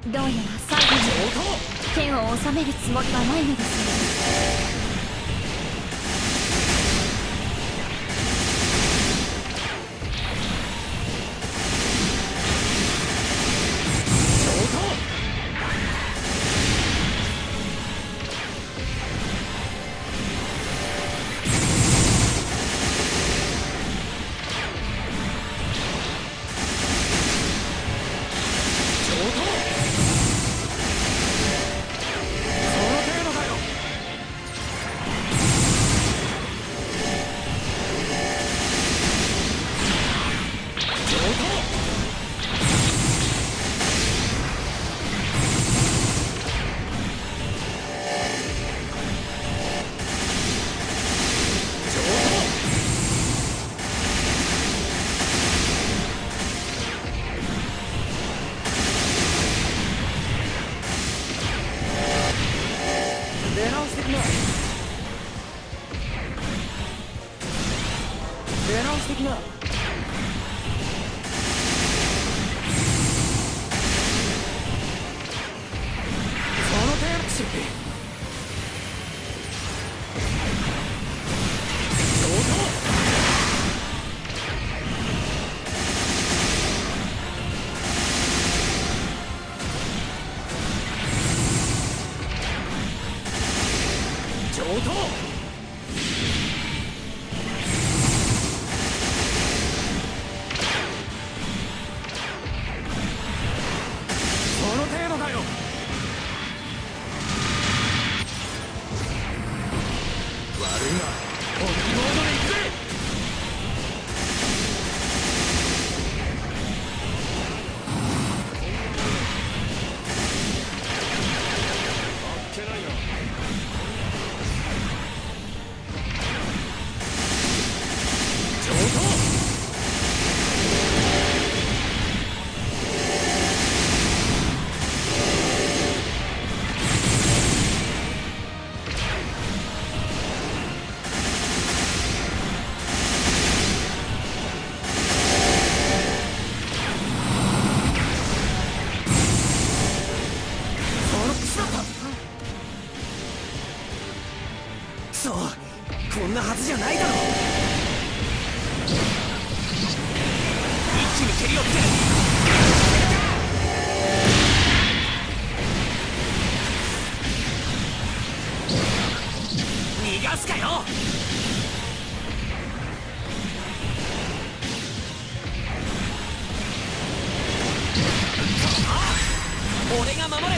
どうやら最後に剣を収めるつもりはないのですよ。出直してきな。出直してきな。その程度し上等。その程度だよ。悪いな。本気モードで行くぜ。あっけないな。そう、こんなはずじゃないだろう。一気に蹴り寄って逃がすかよ。俺が守る。